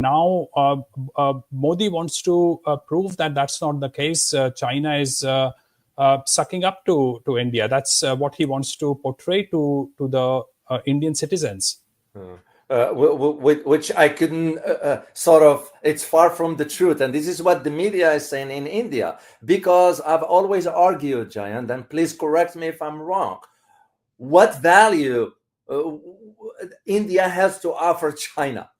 Now, Modi wants to prove that that's not the case. China is sucking up to India. That's what he wants to portray to the Indian citizens. Which I couldn't it's far from the truth. And this is what the media is saying in India, because I've always argued, Jayant, and please correct me if I'm wrong, what value India has to offer China.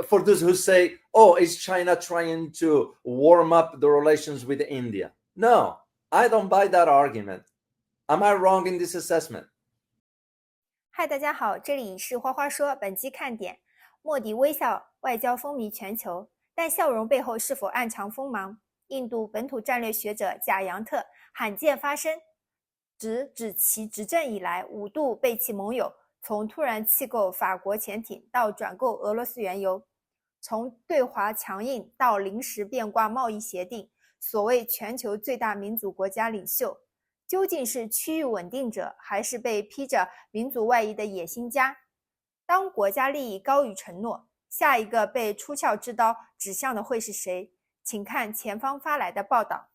For those who say, oh, is China trying to warm up the relations with India? No, I don't buy that argument. Am I wrong in this assessment? 嗨，大家好，这里是花花说。本期看点：莫迪微笑，外交风靡全球，但笑容背后是否暗藏锋芒？印度本土战略学者贾扬特罕见发声，指其执政以来5度背弃盟友，从突然弃购法国潜艇到转购俄罗斯原油，从对华强硬到临时变卦贸易协定，所谓全球最大民主国家领袖。究竟是区域稳定者，还是被披着民族外衣的野心家？当国家利益高于承诺，下一个被出鞘之刀指向的会是谁？请看前方发来的报道。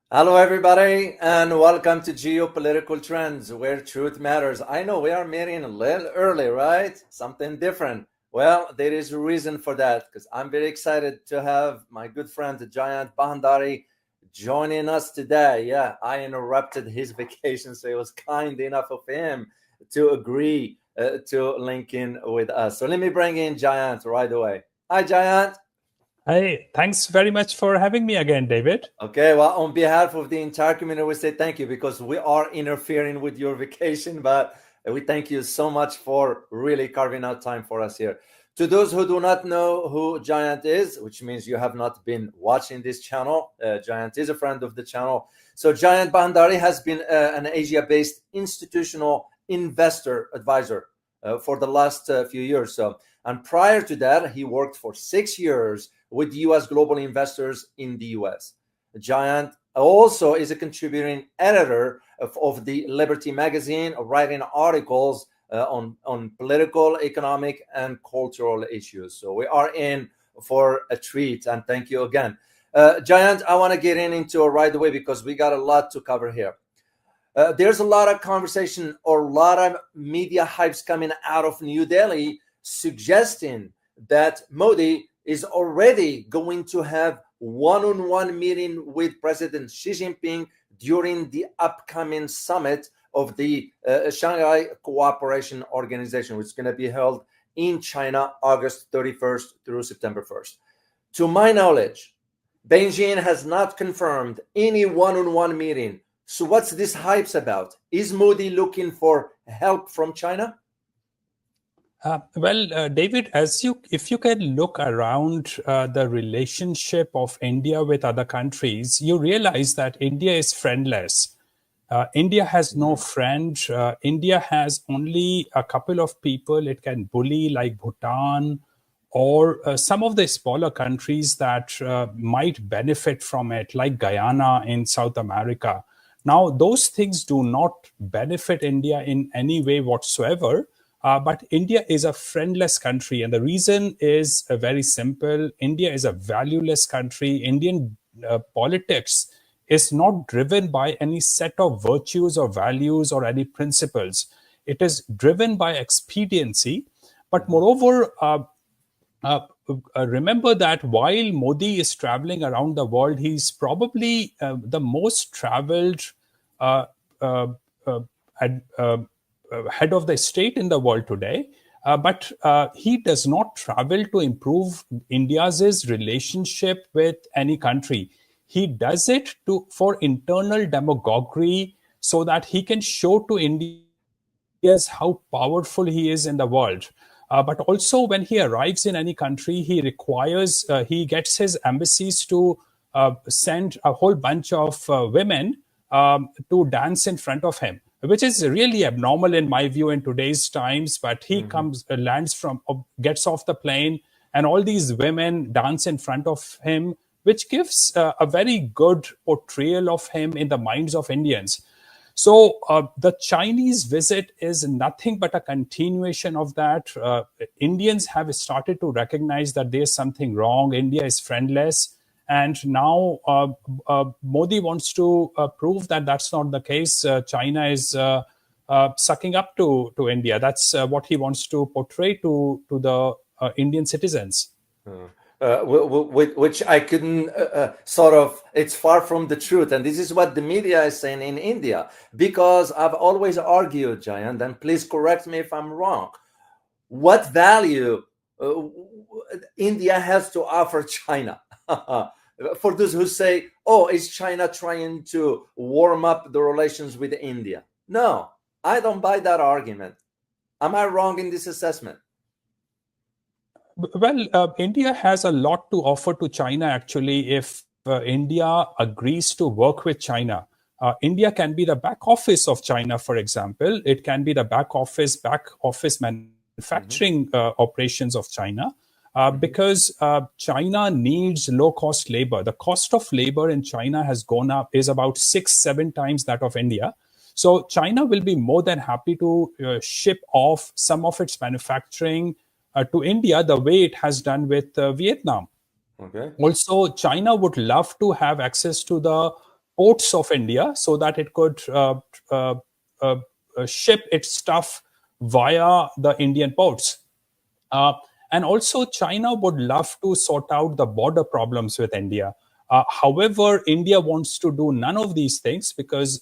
Hello, everybody, and welcome to Geopolitical Trends, where truth matters. I know we are meeting a little early, right? Something different. Well, there is a reason for that, because I'm very excited to have my good friend, the giant Bandari, joining us today. Yeah, I interrupted his vacation, so it was kind enough of him to agree to link in with us. So let me bring in Jayant right away. Hi, Jayant. Hey, thanks very much for having me again, David. Okay, well, on behalf of the entire community, we say thank you, because we are interfering with your vacation, but we thank you so much for really carving out time for us here. To those who do not know who Jayant is, which means you have not been watching this channel, Jayant is a friend of the channel. So Jayant Bandari has been an Asia-based institutional investor advisor for the last few years. And prior to that, he worked for 6 years with U.S. global investors in the U.S. Jayant also is a contributing editor of the Liberty magazine, writing articles on political, economic, and cultural issues. So we are in for a treat, and thank you again. Jayant, I want to get into it right away because we got a lot to cover here. There's a lot of conversation or a lot of media hypes coming out of New Delhi suggesting that Modi is already going to have one-on-one meeting with President Xi Jinping during the upcoming summit of the Shanghai Cooperation Organization, which is going to be held in China August 31st through September 1st. To my knowledge, Beijing has not confirmed any one-on-one meeting. So what's this hype about? Is Modi looking for help from China? David, if you can look around the relationship of India with other countries, you realize that India is friendless. India has no friend. India has only a couple of people it can bully, like Bhutan or some of the smaller countries that might benefit from it, like Guyana in South America. Now, those things do not benefit India in any way whatsoever. But India is a friendless country. And the reason is very simple. India is a valueless country. Indian politics is not driven by any set of virtues or values or any principles. It is driven by expediency. But moreover, remember that while Modi is traveling around the world, he's probably the most traveled head of the state in the world today. But he does not travel to improve India's relationship with any country. He does it for internal demagoguery so that he can show to Indians how powerful he is in the world. But also when he arrives in any country, he gets his embassies to send a whole bunch of women to dance in front of him, which is really abnormal in my view in today's times. But he gets off the plane, and all these women dance in front of him, which gives a very good portrayal of him in the minds of Indians. So the Chinese visit is nothing but a continuation of that. Indians have started to recognize that there's something wrong. India is friendless. And now Modi wants to prove that that's not the case. China is sucking up to India. That's what he wants to portray to the Indian citizens. Which I couldn't it's far from the truth. And this is what the media is saying in India, because I've always argued, Jayant, and please correct me if I'm wrong, what value India has to offer China. For those who say, oh, is China trying to warm up the relations with India? No, I don't buy that argument. Am I wrong in this assessment? Well, India has a lot to offer to China, actually, if India agrees to work with China. India can be the back office of China, for example. It can be the back office manufacturing operations of China, because China needs low-cost labor. The cost of labor in China has gone up, is about 6-7 times that of India. So China will be more than happy to ship off some of its manufacturing to India, the way it has done with Vietnam. Okay. Also, China would love to have access to the ports of India so that it could ship its stuff via the Indian ports. And also, China would love to sort out the border problems with India. However, India wants to do none of these things because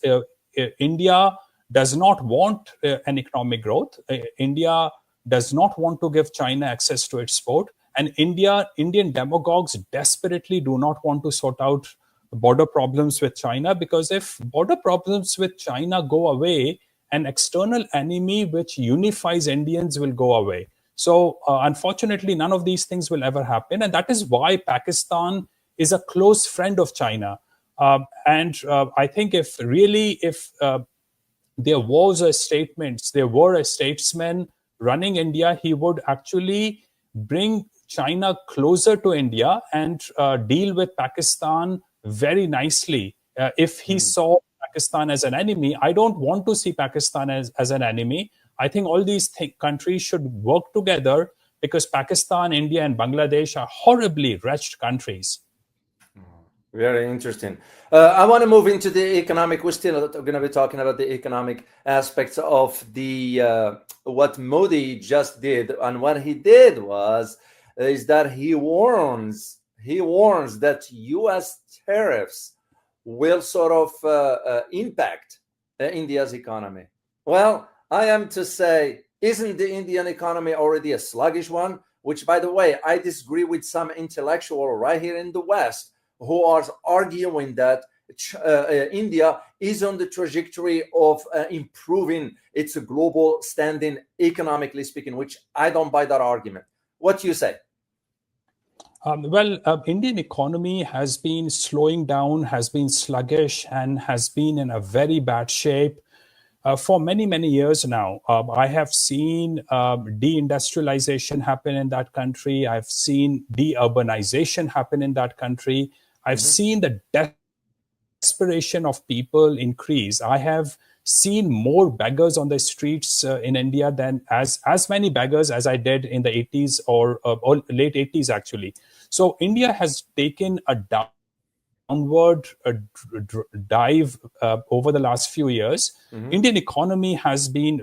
India does not want an economic growth. India does not want to give China access to its port. And Indian demagogues desperately do not want to sort out border problems with China, because if border problems with China go away, an external enemy which unifies Indians will go away. So unfortunately, none of these things will ever happen. And that is why Pakistan is a close friend of China. And I think if there were a statesman running India, he would actually bring China closer to India and deal with Pakistan very nicely. If he saw Pakistan as an enemy, I don't want to see Pakistan as an enemy. I think all these countries should work together, because Pakistan, India, and Bangladesh are horribly wretched countries. Very interesting. I want to move into the economic. We're still going to be talking about the economic aspects of the what Modi just did, and what he did is that he warns that U.S. tariffs will sort of impact India's economy. Well, I am to say, isn't the Indian economy already a sluggish one? Which, by the way, I disagree with some intellectual right here in the West who are arguing that India is on the trajectory of improving its global standing, economically speaking, which I don't buy that argument. What do you say? Indian economy has been slowing down, has been sluggish, and has been in a very bad shape for many, many years now. I have seen deindustrialization happen in that country. I've seen deurbanization happen in that country. I've seen the desperation of people increase. I have seen more beggars on the streets in India than as many beggars as I did in the 80s or late 80s, actually. So India has taken a downward dive over the last few years. Indian economy has been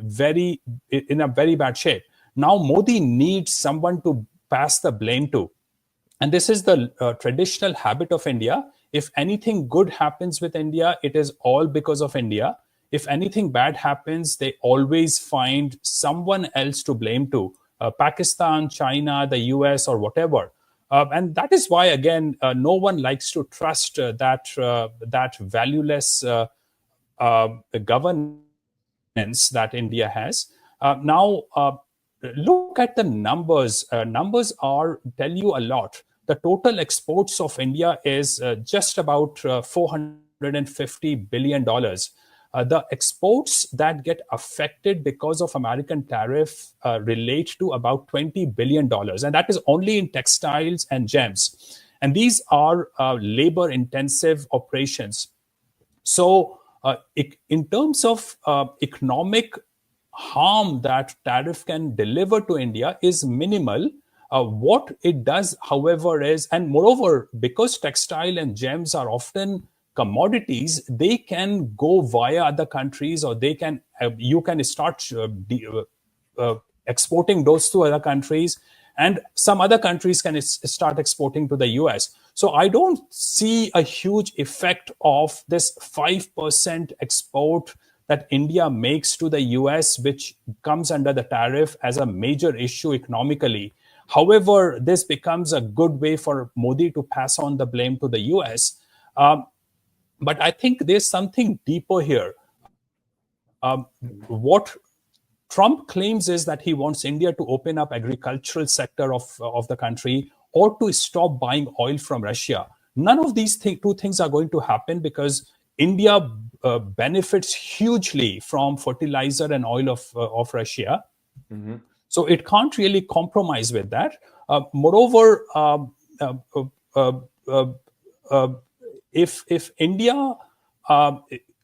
in a very bad shape. Now Modi needs someone to pass the blame to. And this is the traditional habit of India. If anything good happens with India, it is all because of India. If anything bad happens, they always find someone else to blame to, Pakistan, China, the US, or whatever. And that is why, again, no one likes to trust that valueless governance that India has. Now, look at the numbers. Numbers tell you a lot. The total exports of India is just about $450 billion. The exports that get affected because of American tariff relate to about $20 billion. And that is only in textiles and gems. And these are labor-intensive operations. So In terms of economic harm that tariff can deliver to India is minimal. What it does, however, is, and moreover, because textile and gems are often commodities, they can go via other countries, or they can you can start exporting those to other countries, and some other countries can start exporting to the US. So I don't see a huge effect of this 5% export that India makes to the US, which comes under the tariff, as a major issue economically. However, this becomes a good way for Modi to pass on the blame to the US. But I think there's something deeper here. What Trump claims is that he wants India to open up agricultural sector of the country, or to stop buying oil from Russia. None of these two things are going to happen, because India benefits hugely from fertilizer and oil of Russia. Mm-hmm. So it can't really compromise with that. Moreover, if India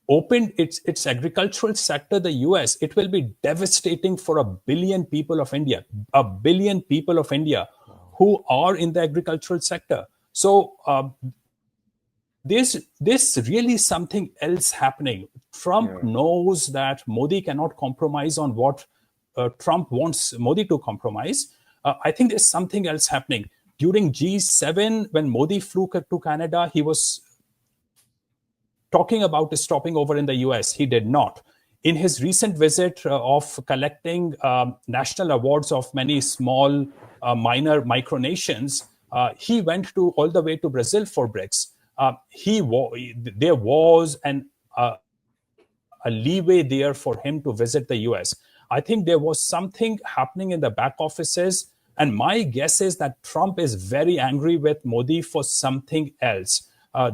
opened its agricultural sector, the US, it will be devastating for 1 billion people of India, 1 billion people of India who are in the agricultural sector. So there's really something else happening. Trump knows that Modi cannot compromise on what Trump wants Modi to compromise. I think there's something else happening. During G7, when Modi flew to Canada, he was talking about stopping over in the US. He did not. In his recent visit of collecting national awards of many small, minor micronations, he went all the way to Brazil for BRICS. There was a leeway there for him to visit the US. I think there was something happening in the back offices, and my guess is that Trump is very angry with Modi for something else.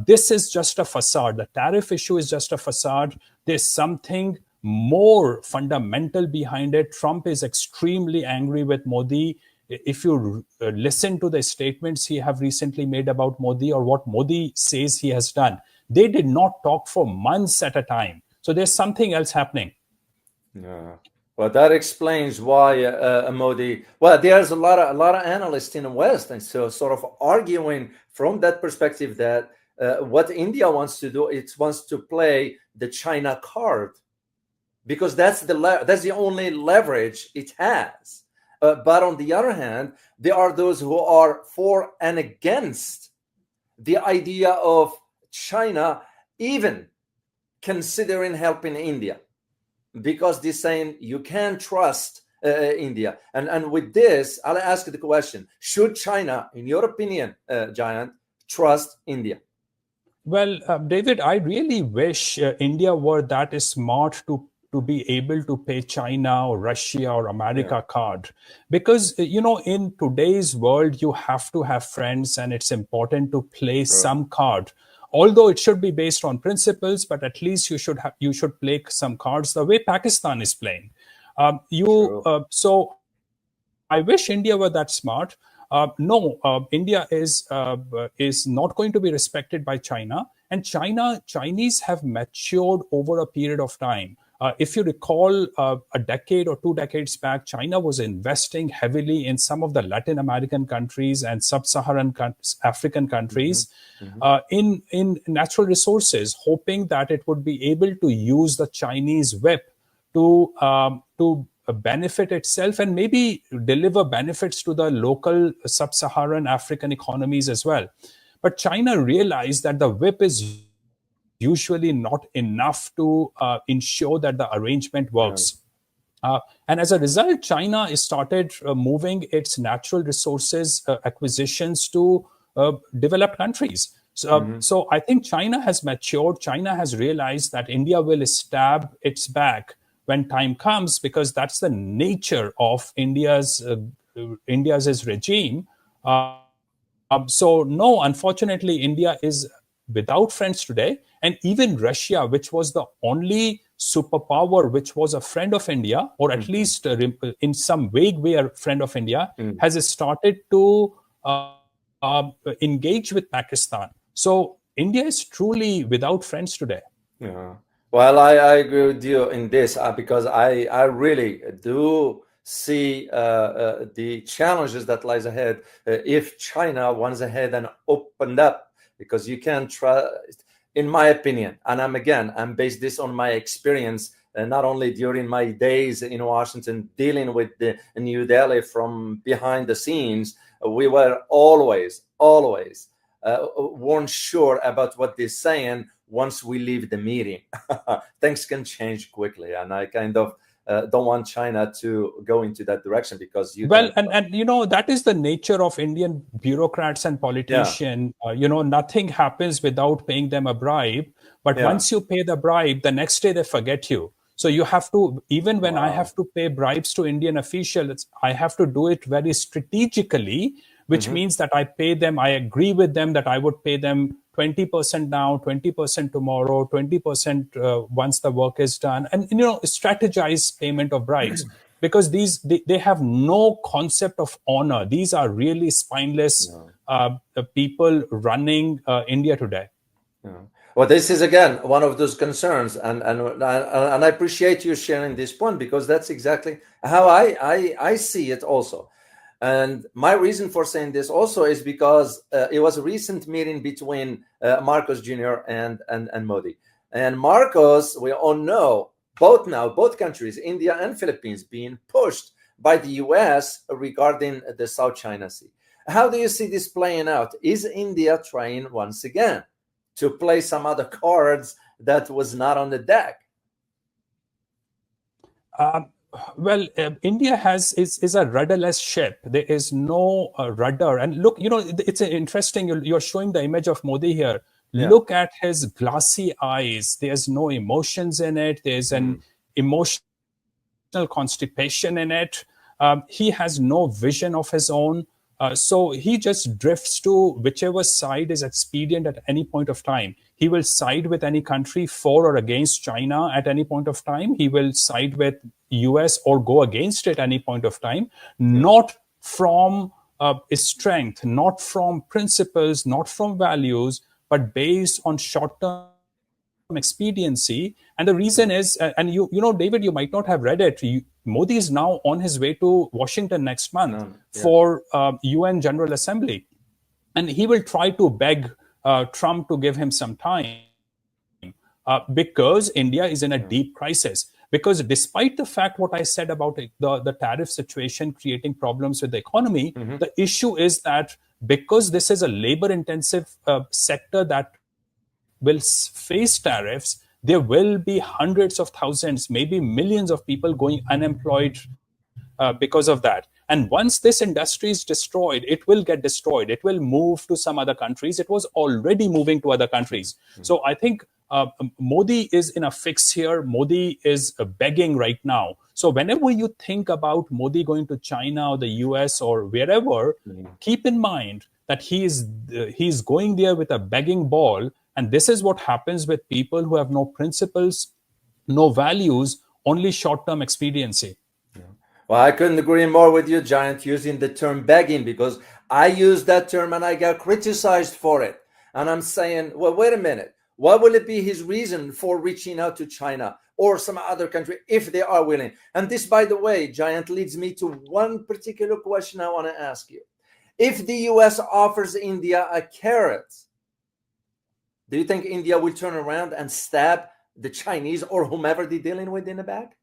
This is just a facade. The tariff issue is just a facade. There's something more fundamental behind it. Trump is extremely angry with Modi. If you listen to the statements he have recently made about Modi, or what Modi says he has done, they did not talk for months at a time. So there's something else happening. Yeah. Well, that explains why Modi. Well, there's a lot of analysts in the West, and so sort of arguing from that perspective that what India wants to do, it wants to play the China card, because that's the only leverage it has. But on the other hand, there are those who are for and against the idea of China even considering helping India, because they're saying you can't trust India. And with this, I'll ask the question: should China, in your opinion, Giant, trust India? Well, David, I really wish India were that smart to be able to pay China or Russia or America card. Because, in today's world, you have to have friends, and it's important to play some card. Although it should be based on principles, but at least you should play some cards the way Pakistan is playing. So I wish India were that smart. India is not going to be respected by China, and Chinese have matured over a period of time. If you recall, a decade or 2 decades back, China was investing heavily in some of the Latin American countries and sub-Saharan African countries in natural resources, hoping that it would be able to use the Chinese whip to benefit itself, and maybe deliver benefits to the local sub-Saharan African economies as well. But China realized that the whip is usually not enough to ensure that the arrangement works. And as a result, China started moving its natural resources acquisitions to developed countries. So I think China has matured. China has realized that India will stab its back when time comes, because that's the nature of India's regime. So no, unfortunately, India is without friends today. And even Russia, which was the only superpower which was a friend of India, or at least in some vague way a friend of India, has started to engage with Pakistan. So India is truly without friends today. Yeah. Well, I agree with you in this because I really do see the challenges that lies ahead if China wants ahead and opened up, because you can't trust, in my opinion, and I'm based this on my experience, not only during my days in Washington dealing with the New Delhi from behind the scenes, we were always weren't sure about what they're saying. Once we leave the meeting, things can change quickly, and I kind of don't want China to go into that direction, because and you know, that is the nature of Indian bureaucrats and politicians. You know, nothing happens without paying them a bribe, but once you pay the bribe, the next day they forget you. So you have to, even when I have to pay bribes to Indian officials, I have to do it very strategically, which means that I pay them, I agree with them that I would pay them 20% now, 20% tomorrow, 20% once the work is done, and you know, strategize payment of bribes, because they have no concept of honor. These are really spineless people running India today. Well, this is again one of those concerns, and I appreciate you sharing this point, because that's exactly how I see it also. And my reason for saying this also is because it was a recent meeting between Marcos Jr. and Modi. And Marcos, we all know, both countries, India and Philippines, being pushed by the US regarding the South China Sea. How do you see this playing out? Is India trying once again to play some other cards that was not on the deck? Well, India is a rudderless ship. There is no rudder. And look, you know, it's interesting. You're showing the image of Modi here. Look at his glassy eyes. There's no emotions in it. There's an emotional constipation in it. He has no vision of his own. So he just drifts to whichever side is expedient at any point of time. He will side with any country for or against China at any point of time. He will side with US or go against it at any point of time, not from strength, not from principles, not from values, but based on short-term expediency. And the reason is, and you know, David, you might not have read it. Modi is now on his way to Washington next month for UN General Assembly. And he will try to beg Trump to give him some time because India is in a deep crisis. Because despite the fact what I said about the tariff situation creating problems with the economy, the issue is that because this is a labor-intensive sector that will face tariffs, there will be hundreds of thousands, maybe millions of people going unemployed because of that. And once this industry is destroyed, it will get destroyed. It will move to some other countries. It was already moving to other countries. So I think Modi is in a fix here. Modi is begging right now. So whenever you think about Modi going to China or the US or wherever, keep in mind that he's going there with a begging ball. And this is what happens with people who have no principles, no values, only short-term expediency. Well, I couldn't agree more with you, Giant, using the term begging, because I used that term and I got criticized for it. And I'm saying, well, wait a minute. What will it be his reason for reaching out to China or some other country if they are willing? And this, by the way, Giant, leads me to one particular question I want to ask you. If the US offers India a carrot, do you think India will turn around and stab the Chinese or whomever they're dealing with in the back?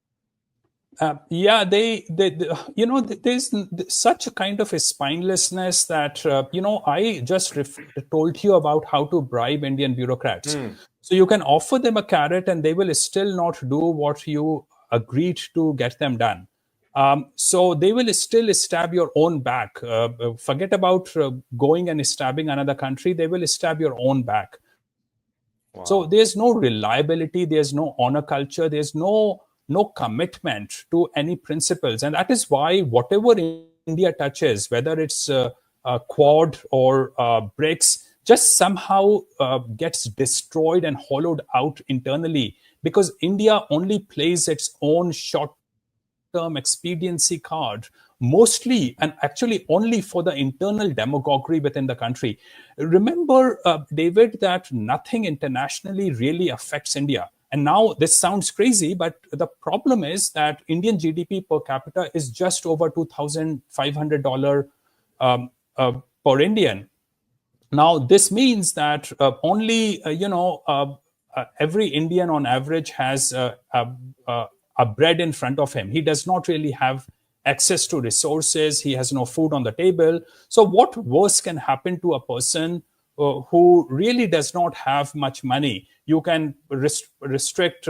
They you know, there's such a kind of a spinelessness that, you know, I just told you about how to bribe Indian bureaucrats. So you can offer them a carrot and they will still not do what you agreed to get them done. So they will still stab your own back. Forget about going and stabbing another country. They will stab your own back. Wow. So there's no reliability. There's no honor culture. There's no commitment to any principles. And that is why whatever India touches, whether it's Quad or BRICS, just somehow gets destroyed and hollowed out internally, because India only plays its own short-term expediency card, mostly and actually only for the internal demagoguery within the country. Remember, David, that nothing internationally really affects India. And now this sounds crazy, but the problem is that Indian GDP per capita is just over $2,500 per Indian. Now, this means that only, every Indian on average has a bread in front of him. He does not really have access to resources. He has no food on the table. So what worse can happen to a person who really does not have much money? You can restrict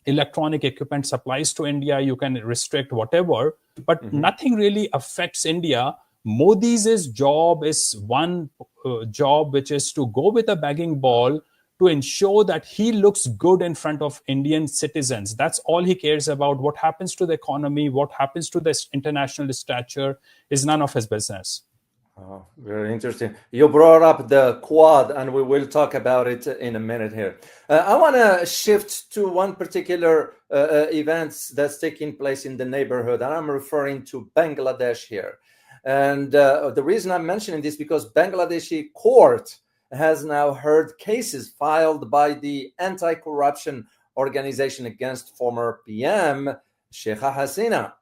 electronic equipment supplies to India. You can restrict whatever, but nothing really affects India. Modi's job is one job, which is to go with a begging ball to ensure that he looks good in front of Indian citizens. That's all he cares about. What happens to the economy, what happens to the international stature is none of his business. Oh, very interesting. You brought up the Quad, and we will talk about it in a minute here. I want to shift to one particular event that's taking place in the neighborhood, and I'm referring to Bangladesh here. And the reason I'm mentioning this because Bangladeshi court has now heard cases filed by the anti-corruption organization against former PM Sheikh Hasina.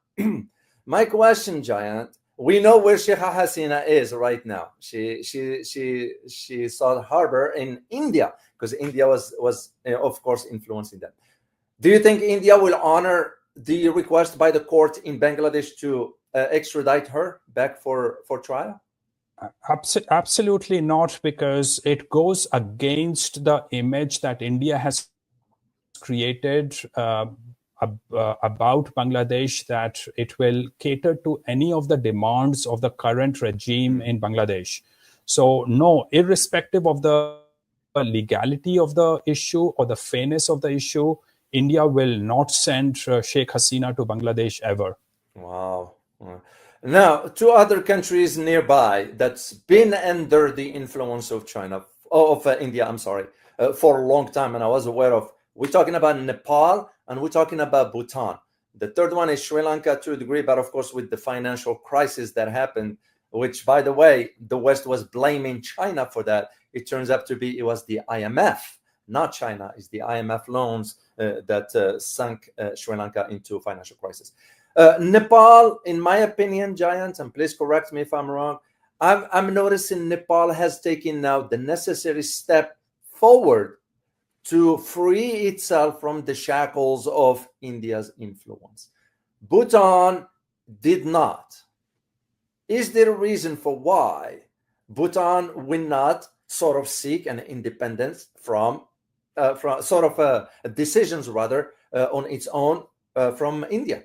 My question, Giant, we know where Sheikh Hasina is right now. She sought harbor in India because India was of course influencing them. Do you think India will honor the request by the court in Bangladesh to extradite her back for trial? Absolutely not, because it goes against the image that India has created about Bangladesh, that it will cater to any of the demands of the current regime in Bangladesh. So no, irrespective of the legality of the issue or the fairness of the issue, India will not send Sheikh Hasina to Bangladesh ever. Wow. Now, two other countries nearby that's been under the influence of India, for a long time, and I was aware of. We're talking about Nepal and we're talking about Bhutan. The third one is Sri Lanka to a degree, but of course with the financial crisis that happened, which, by the way, the West was blaming China for that. It turns out to be it was the IMF, not China. It's the IMF loans that sunk Sri Lanka into financial crisis. Nepal, in my opinion, Giant, and please correct me if I'm wrong, I'm noticing Nepal has taken now the necessary step forward to free itself from the shackles of India's influence. Bhutan did not. Is there a reason for why Bhutan will not sort of seek an independence from decisions rather on its own from India?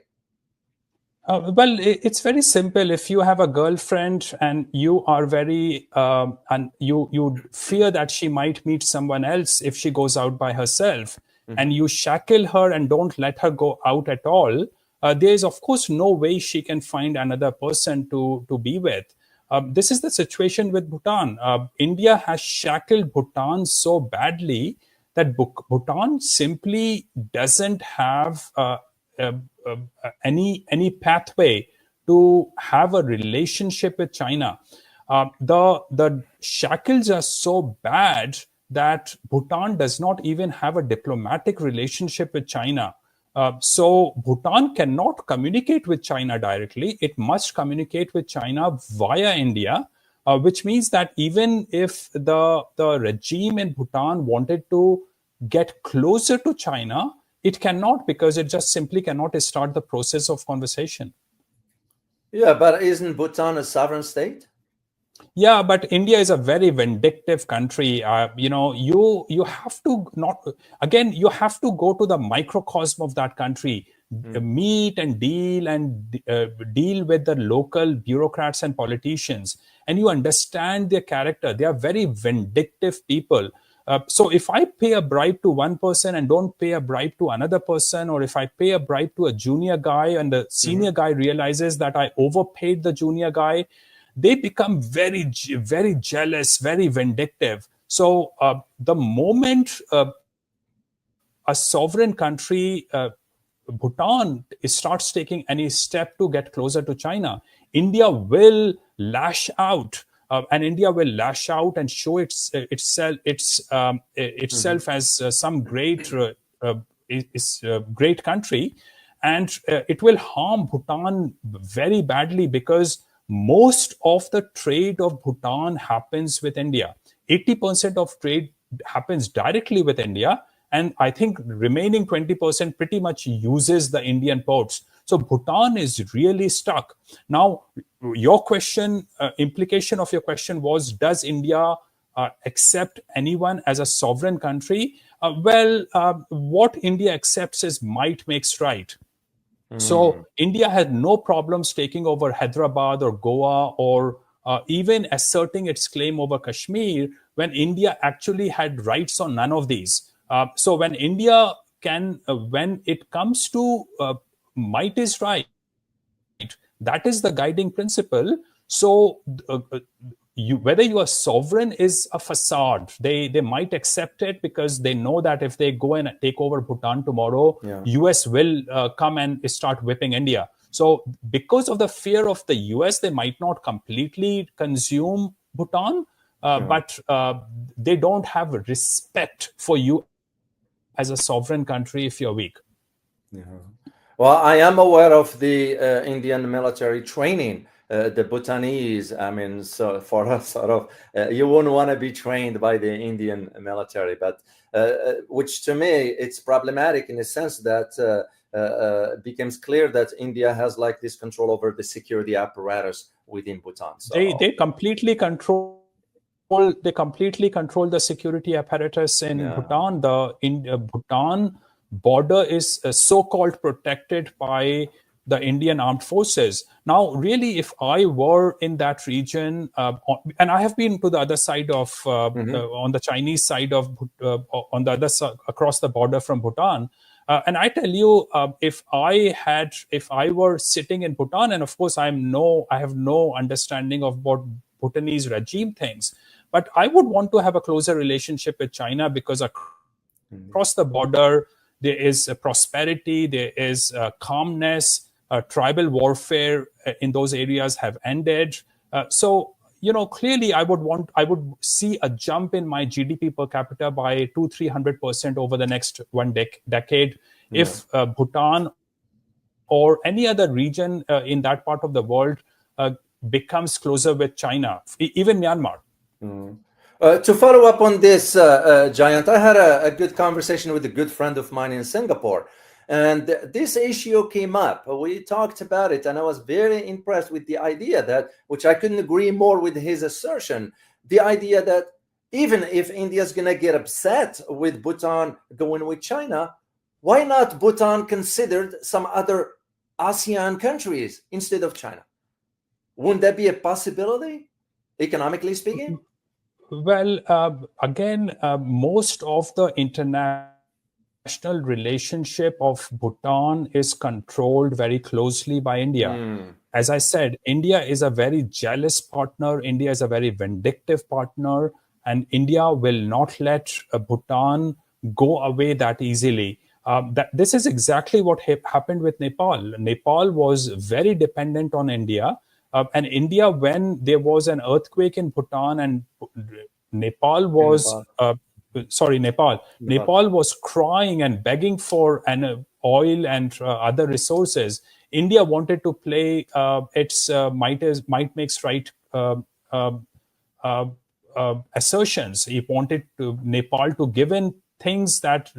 Well, it's very simple. If you have a girlfriend and you are very, and you fear that she might meet someone else if she goes out by herself, and you shackle her and don't let her go out at all, there is, of course, no way she can find another person to be with. This is the situation with Bhutan. India has shackled Bhutan so badly that Bhutan simply doesn't have any pathway to have a relationship with China. The shackles are so bad that Bhutan does not even have a diplomatic relationship with China. So Bhutan cannot communicate with China directly. It must communicate with China via India, which means that even if the regime in Bhutan wanted to get closer to China, it cannot, because it just simply cannot start the process of conversation. Yeah, but isn't Bhutan a sovereign state? Yeah, but India is a very vindictive country. You have to you have to go to the microcosm of that country, meet and deal with the local bureaucrats and politicians, and you understand their character. They are very vindictive people. So if I pay a bribe to one person and don't pay a bribe to another person, or if I pay a bribe to a junior guy and the senior guy realizes that I overpaid the junior guy, they become very, very jealous, very vindictive. So the moment a sovereign country, Bhutan, starts taking any step to get closer to China, India will lash out. And India will lash out and show itself as some great is a great country, and it will harm Bhutan very badly because most of the trade of Bhutan happens with India. 80% of trade happens directly with India, and I think remaining 20% pretty much uses the Indian ports. So Bhutan is really stuck. Now, your question, implication of your question was, does India accept anyone as a sovereign country? What India accepts is might makes right. So India had no problems taking over Hyderabad or Goa or even asserting its claim over Kashmir when India actually had rights on none of these. So when India can, when it comes to might is right, that is the guiding principle. So whether you are sovereign is a facade. They might accept it because they know that if they go and take over Bhutan tomorrow, US will come and start whipping India. So because of the fear of the US, they might not completely consume Bhutan, but they don't have respect for you as a sovereign country if you're weak. Well, I am aware of the Indian military training. The Bhutanese, I mean, so for us, sort of, you wouldn't want to be trained by the Indian military, but which to me, it's problematic in the sense that it becomes clear that India has like this control over the security apparatus within Bhutan. So they completely control. They completely control the security apparatus in Bhutan. The Bhutan border is so-called protected by the Indian armed forces. Now, really, if I were in that region, and I have been to the other side of, on the Chinese side of, on the other side, across the border from Bhutan, and I tell you, if I were sitting in Bhutan, and of course I have no understanding of what Bhutanese regime thinks, but I would want to have a closer relationship with China because across the border, there is prosperity, there is calmness, tribal warfare in those areas have ended. So, clearly I would see a jump in my GDP per capita by 200-300% over the next one decade if Bhutan or any other region in that part of the world becomes closer with China, even Myanmar. To follow up on this, Giant, I had a good conversation with a good friend of mine in Singapore, and this issue came up. We talked about it, and I was very impressed with the idea that, which I couldn't agree more with his assertion, the idea that even if India is going to get upset with Bhutan going with China, why not Bhutan considered some other ASEAN countries instead of China? Wouldn't that be a possibility, economically speaking? Well, again, most of the international relationship of Bhutan is controlled very closely by India. As I said, India is a very jealous partner. India is a very vindictive partner, and India will not let Bhutan go away that easily. This is exactly what happened with Nepal. Nepal was very dependent on India. And India, when there was an earthquake in Bhutan and Nepal was crying and begging for oil and other resources, India wanted to play its might makes right assertions. He wanted Nepal to give in things that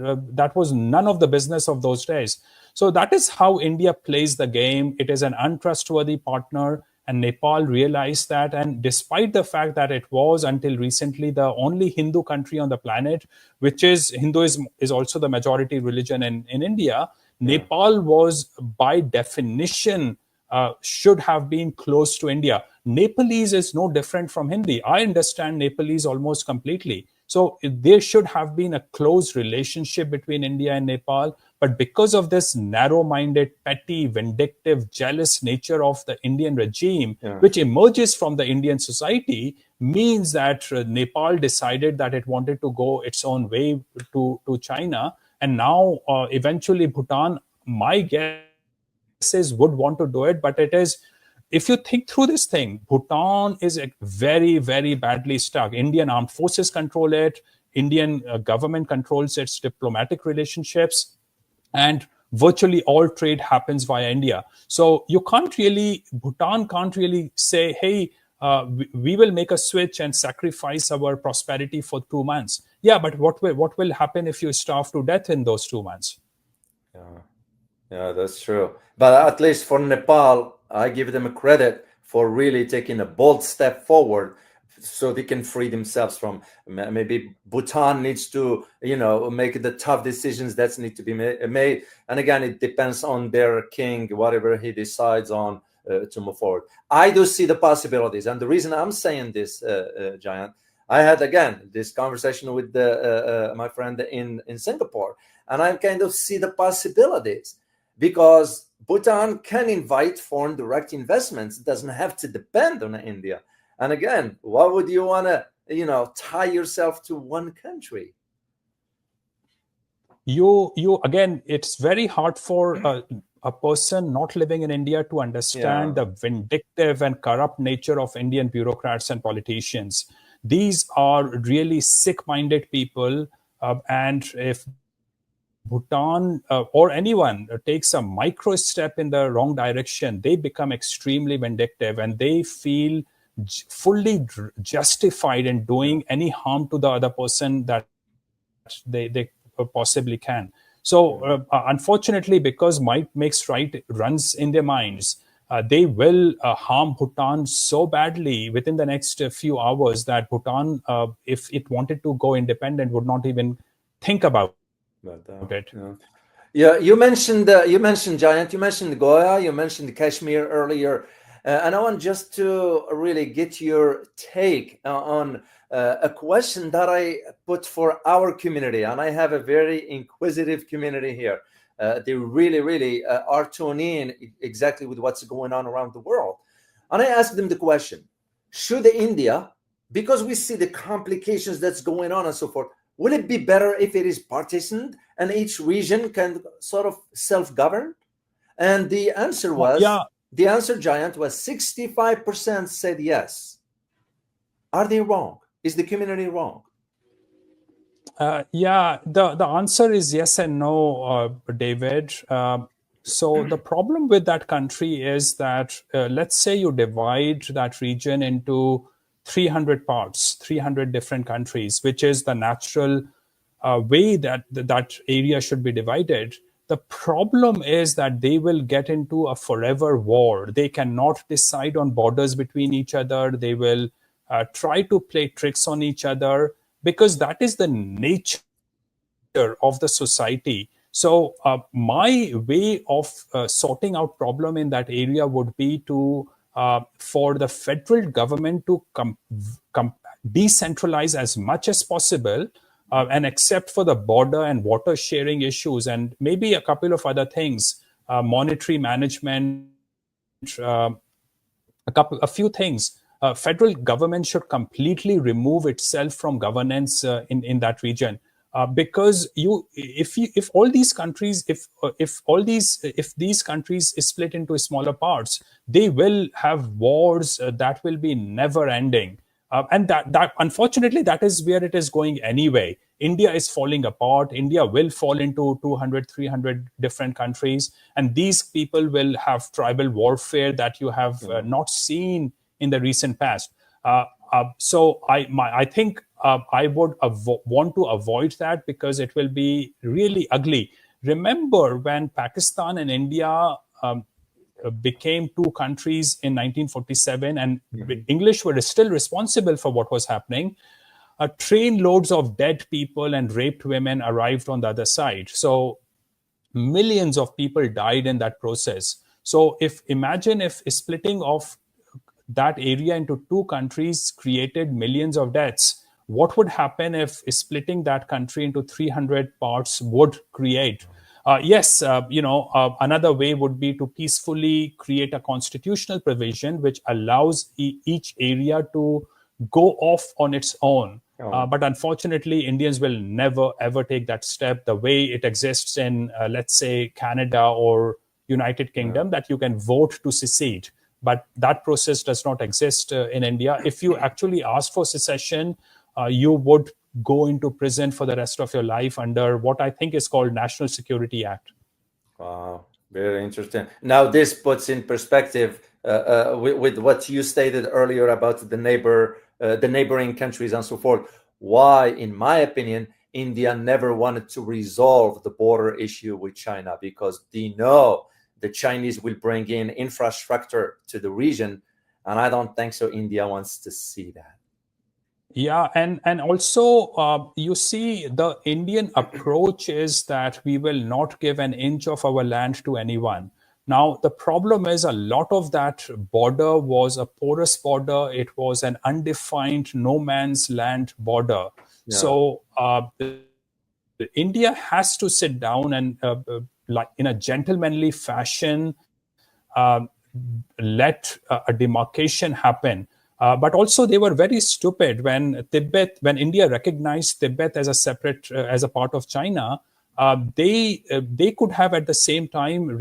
was none of the business of those days. So that is how India plays the game. It is an untrustworthy partner. And Nepal realized that, and despite the fact that it was until recently the only Hindu country on the planet, which is Hinduism is also the majority religion in India, Nepal was by definition should have been close to India. Nepalese is no different from Hindi. I understand Nepalese almost completely. So there should have been a close relationship between India and Nepal. But because of this narrow-minded, petty, vindictive, jealous nature of the Indian regime, which emerges from the Indian society, means that Nepal decided that it wanted to go its own way to China. And now, eventually, Bhutan, my guess is, would want to do it. But it is, if you think through this thing, Bhutan is very, very badly stuck. Indian armed forces control it. Indian government controls its diplomatic relationships, and virtually all trade happens via India. So Bhutan can't really say, hey, we will make a switch and sacrifice our prosperity for 2 months. Yeah, but what will happen if you starve to death in those 2 months? Yeah, that's true. But at least for Nepal, I give them a credit for really taking a bold step forward so they can free themselves from, maybe Bhutan needs to, make the tough decisions that need to be made. And again, it depends on their king, whatever he decides on to move forward. I do see the possibilities. And the reason I'm saying this, Giant, I had, again, this conversation with my friend in Singapore, and I kind of see the possibilities because Bhutan can invite foreign direct investments. It doesn't have to depend on India. And again, why would you want to, tie yourself to one country? Again, it's very hard for a person not living in India to understand the vindictive and corrupt nature of Indian bureaucrats and politicians. These are really sick-minded people, and if Bhutan or anyone takes a micro step in the wrong direction, they become extremely vindictive, and they feel fully justified in doing any harm to the other person that they possibly can. So unfortunately, because might makes right runs in their minds, they will harm Bhutan so badly within the next few hours that Bhutan, if it wanted to go independent, would not even think about it. Yeah, you mentioned Giant, you mentioned Goa, you mentioned Kashmir earlier, and I want just to really get your take on a question that I put for our community, and I have a very inquisitive community here. They really are tuning in exactly with what's going on around the world. And I asked them the question, should India, because we see the complications that's going on and so forth, will it be better if it is partitioned and each region can sort of self-govern? And the answer was, the answer, Giant, was 65% said yes. Are they wrong? Is the community wrong? The answer is yes and no, David. So the problem with that country is that, let's say you divide that region into 300 parts, 300 different countries, which is the natural way that that area should be divided. The problem is that they will get into a forever war. They cannot decide on borders between each other. They will try to play tricks on each other, because that is the nature of the society. So my way of sorting out problem in that area would be to for the federal government to decentralize as much as possible, and except for the border and water sharing issues and maybe a couple of other things, monetary management, a few things. Federal government should completely remove itself from governance in that region, because if these countries is split into smaller parts, they will have wars that will be never ending, and that unfortunately that is where it is going anyway. India is falling apart. India will fall into 200, 300 different countries, and these people will have tribal warfare that you have not seen in the recent past. So I think I would want to avoid that, because it will be really ugly. Remember when Pakistan and India became two countries in 1947, and English were still responsible for what was happening. Train loads of dead people and raped women arrived on the other side. So millions of people died in that process. So imagine if splitting of that area into two countries created millions of deaths, what would happen if splitting that country into 300 parts would create? Another way would be to peacefully create a constitutional provision which allows each area to go off on its own. But unfortunately, Indians will never, ever take that step the way it exists in, let's say, Canada or United Kingdom, that you can vote to secede. But that process does not exist in India. If you actually ask for secession, you would go into prison for the rest of your life under what I think is called National Security Act. Wow, very interesting. Now this puts in perspective with what you stated earlier about the neighboring countries and so forth. Why, in my opinion, India never wanted to resolve the border issue with China, because they know the Chinese will bring in infrastructure to the region, and I don't think so India wants to see that. Yeah, and also you see, the Indian approach is that we will not give an inch of our land to anyone. Now, the problem is a lot of that border was a porous border. It was an undefined no man's land border. Yeah. So India has to sit down and like in a gentlemanly fashion, let a demarcation happen. But also they were very stupid when India recognized Tibet as a separate, as a part of China. They could have at the same time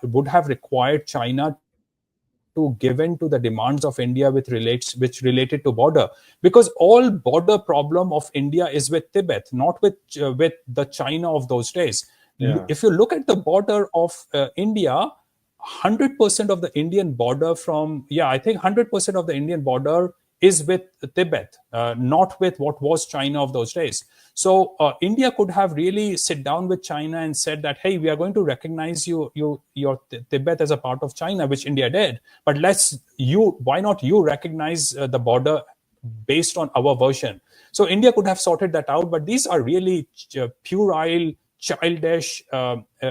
would have required China to give in to the demands of India which related to border, because all border problem of India is with Tibet, not with the China of those days. Yeah. If you look at the border of India, 100% of the Indian border I think 100% of the Indian border is with Tibet, not with what was China of those days. So India could have really sit down with China and said that, hey, we are going to recognize your Tibet as a part of China, which India did. But why not you recognize the border based on our version? So India could have sorted that out, but these are really puerile, childish,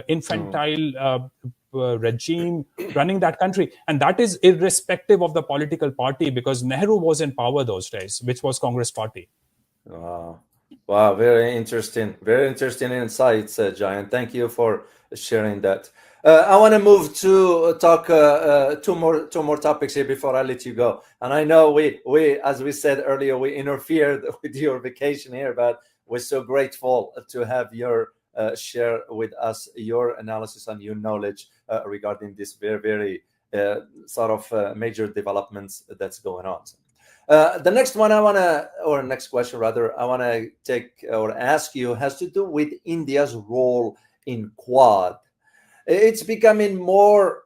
infantile regime running that country, and that is irrespective of the political party, because Nehru was in power those days, which was Congress party. Wow, very interesting insights, Giant. Thank you for sharing that. I want to move to talk two more topics here before I let you go. And I know we as we said earlier, we interfered with your vacation here, but we're so grateful to have your share with us your analysis and your knowledge regarding this very, very sort of major developments that's going on. The next one next question rather, I want to take or ask you has to do with India's role in Quad. It's becoming more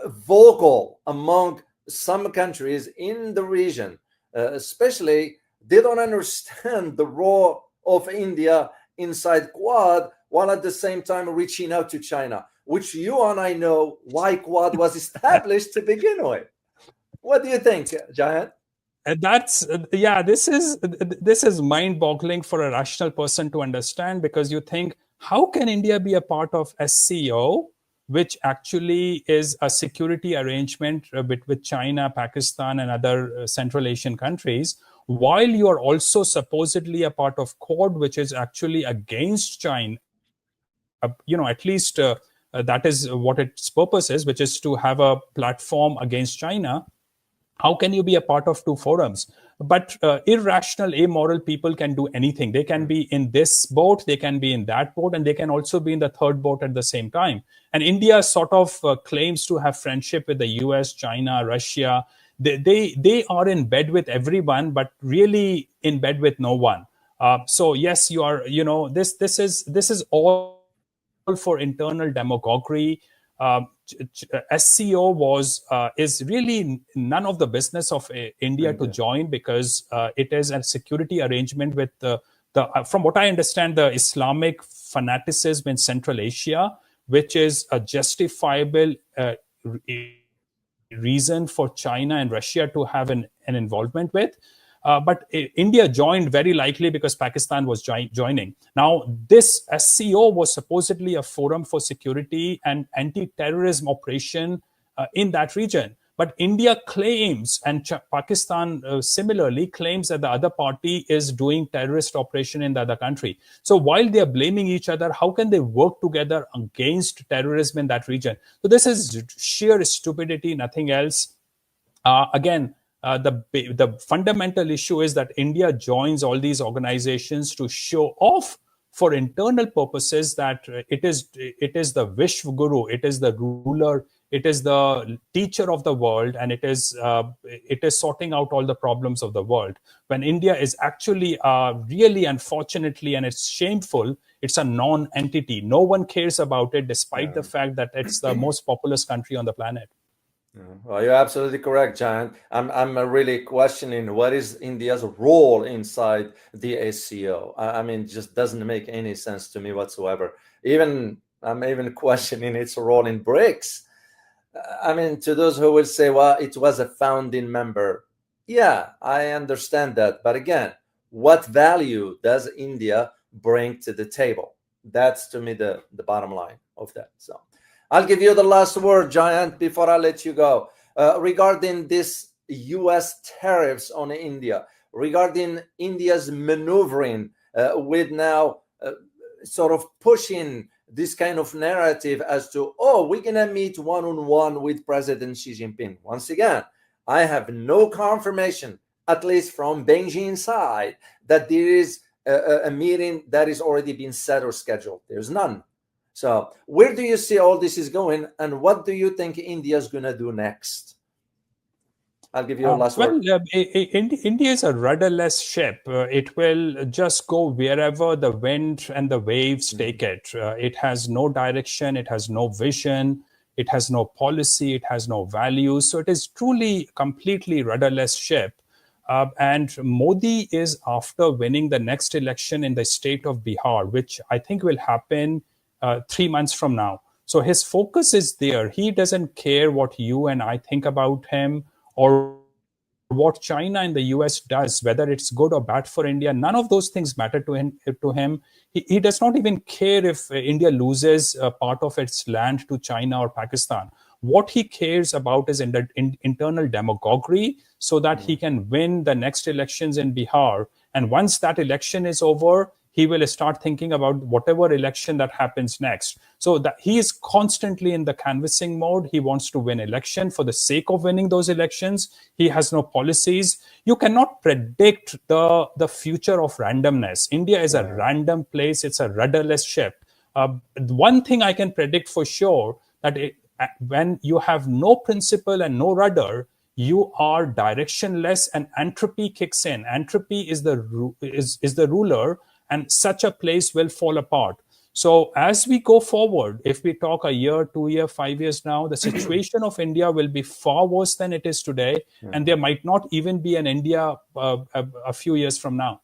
vocal among some countries in the region, especially they don't understand the role of India inside Quad, while at the same time reaching out to China, which you and I know why Quad was established to begin with. What do you think, Giant? This is mind-boggling for a rational person to understand, because you think, how can India be a part of SCO, which actually is a security arrangement with China, Pakistan, and other Central Asian countries, while you are also supposedly a part of Quad, which is actually against China? At least that is what its purpose is, which is to have a platform against China. How can you be a part of two forums? But irrational, amoral people can do anything. They can be in this boat, they can be in that boat, and they can also be in the third boat at the same time. And India sort of claims to have friendship with the US, China, Russia. They are in bed with everyone, but really in bed with no one. So yes, you are. This is all for internal demagoguery. SCO is really none of the business of India to join, because it is a security arrangement with from what I understand, the Islamic fanaticism in Central Asia, which is a justifiable reason for China and Russia to have an involvement with. But India joined very likely because Pakistan was joining. Now, this SCO was supposedly a forum for security and anti-terrorism operation in that region. But India claims, and Pakistan similarly claims, that the other party is doing terrorist operation in the other country. So while they are blaming each other, how can they work together against terrorism in that region? So this is sheer stupidity, nothing else. The fundamental issue is that India joins all these organizations to show off for internal purposes that it is the Vishwa Guru, it is the ruler It is the teacher of the world, and it is sorting out all the problems of the world. When India is actually really, unfortunately, and it's shameful, it's a non-entity. No one cares about it, despite the fact that it's the most populous country on the planet. Well, you're absolutely correct, John. I'm really questioning what is India's role inside the SCO. I mean, it just doesn't make any sense to me whatsoever. I'm even questioning its role in BRICS. I mean, to those who will say, well, it was a founding member. Yeah, I understand that. But again, what value does India bring to the table? That's, to me, the bottom line of that. So I'll give you the last word, Giant, before I let you go. Regarding this U.S. tariffs on India, regarding India's maneuvering with now sort of pushing this kind of narrative as to, oh, we're going to meet one-on-one with President Xi Jinping. Once again, I have no confirmation, at least from Beijing side, that there is a meeting that is already been set or scheduled. There's none. So where do you see all this is going, and what do you think India is going to do next? I'll give you a last word. India is a rudderless ship. It will just go wherever the wind and the waves take it. It has no direction. It has no vision. It has no policy. It has no values. So it is truly completely rudderless ship. And Modi is after winning the next election in the state of Bihar, which I think will happen 3 months from now. So his focus is there. He doesn't care what you and I think about him, or what China and the US does, whether it's good or bad for India. None of those things matter to him. He does not even care if India loses a part of its land to China or Pakistan. What he cares about is internal demagoguery, so that he can win the next elections in Bihar. And once that election is over, he will start thinking about whatever election that happens next. So that he is constantly in the canvassing mode. He wants to win election for the sake of winning those elections. He has no policies. You cannot predict the future of randomness. India is a random place. It's a rudderless ship. One thing I can predict for sure, that when you have no principle and no rudder, you are directionless, and entropy kicks in. Entropy is the ruler, and such a place will fall apart. So as we go forward, if we talk a year, 2 years, 5 years now, the situation of India will be far worse than it is today. And there might not even be an India a few years from now.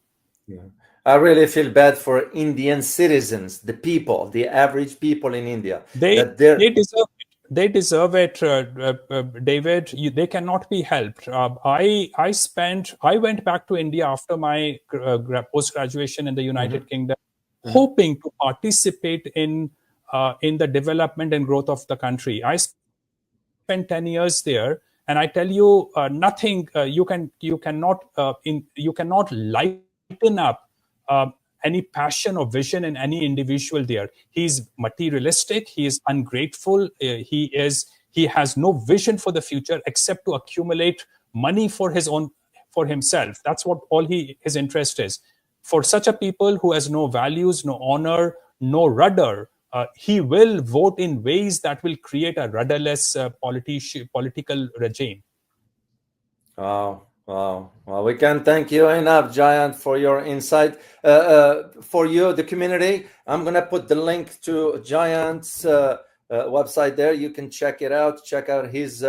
I really feel bad for Indian citizens, the people, the average people in India. They deserve it. They deserve it, David. They cannot be helped. I went back to India after my post-graduation in the United Kingdom, hoping to participate in the development and growth of the country. I spent 10 years there, and I tell you, nothing. You cannot lighten up any passion or vision in any individual there. He's materialistic. He is ungrateful. He has no vision for the future except to accumulate money for himself. That's what all his interest is. For such a people who has no values, no honor, no rudder, he will vote in ways that will create a rudderless political regime. Wow. Well, we can't thank you enough, Giant, for your insight. For you, the community, I'm going to put the link to Giant's website there. You can check it out. Check out his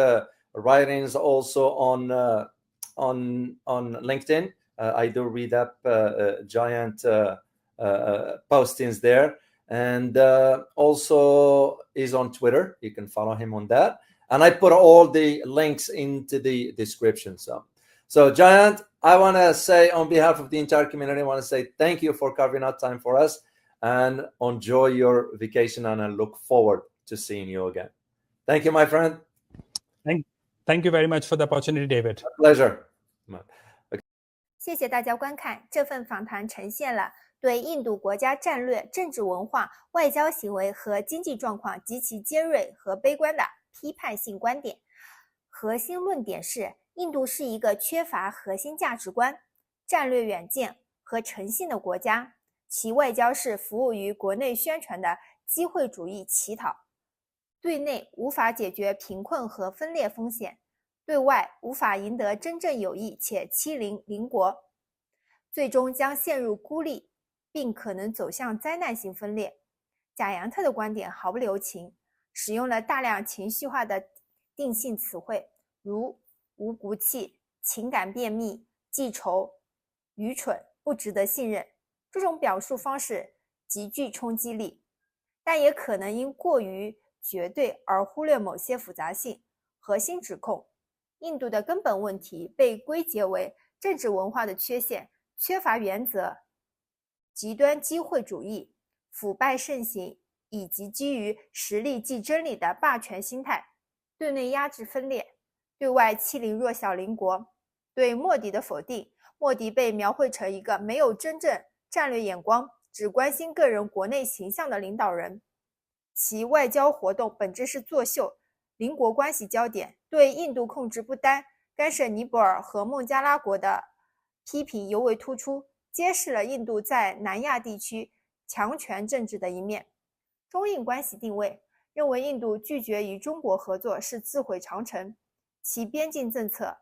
writings also on LinkedIn. I do read up Giant postings there. And also is on Twitter. You can follow him on that. And I put all the links into the description. So Giant, I want to say on behalf of the entire community, I want to say thank you for carving out time for us, and enjoy your vacation. And I look forward to seeing you again. Thank you, my friend. Thank you very much for the opportunity, David. A pleasure. 谢谢大家观看。这份访谈呈现了对印度国家战略、政治文化、外交行为和经济状况极其尖锐和悲观的批判性观点。核心论点是，印度是一个缺乏核心价值观、战略远见和诚信的国家，其外交是服务于国内宣传的机会主义乞讨。对内无法解决贫困和分裂风险，对外无法赢得真正友谊且欺凌邻国，最终将陷入孤立，并可能走向灾难性分裂。贾扬特的观点毫不留情，使用了大量情绪化的定性词汇，如无骨气、情感便秘、记仇、愚蠢、不值得信任。这种表述方式极具冲击力，但也可能因过于绝对而忽略某些复杂性。核心指控，印度的根本问题被归结为政治文化的缺陷、缺乏原则、极端机会主义、腐败盛行，以及基于实力即真理的霸权心态，对内压制分裂，对外欺凌弱小邻国。对莫迪的否定，莫迪被描绘成一个没有真正战略眼光，只关心个人国内形象的领导人。其外交活动本质是作秀，邻国关系焦点，对印度控制不丹、干涉尼泊尔和孟加拉国的批评尤为突出，揭示了印度在南亚地区强权政治的一面。中印关系定位，认为印度拒绝与中国合作是自毁长城，其边境政策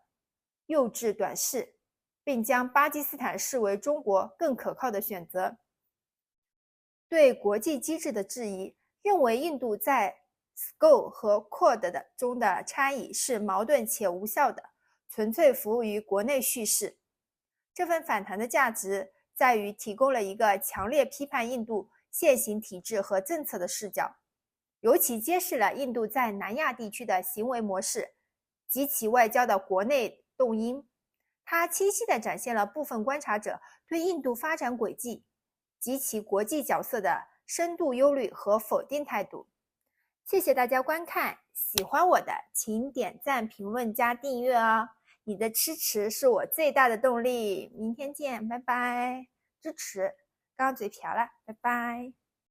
幼稚短视，并将巴基斯坦视为中国更可靠的选择。对国际机制的质疑，认为印度在 SCO 和 QUAD 中的差异是矛盾且无效的，纯粹服务于国内叙事。这份反弹的价值在于提供了一个强烈批判印度现行体制和政策的视角，尤其揭示了印度在南亚地区的行为模式及其外交的国内动因。它清晰地展现了部分观察者对印度发展轨迹及其国际角色的深度忧虑和否定态度。谢谢大家观看，喜欢我的请点赞、评论加订阅哦，你的支持是我最大的动力。明天见，拜拜。支持，刚刚嘴瓢了，拜拜。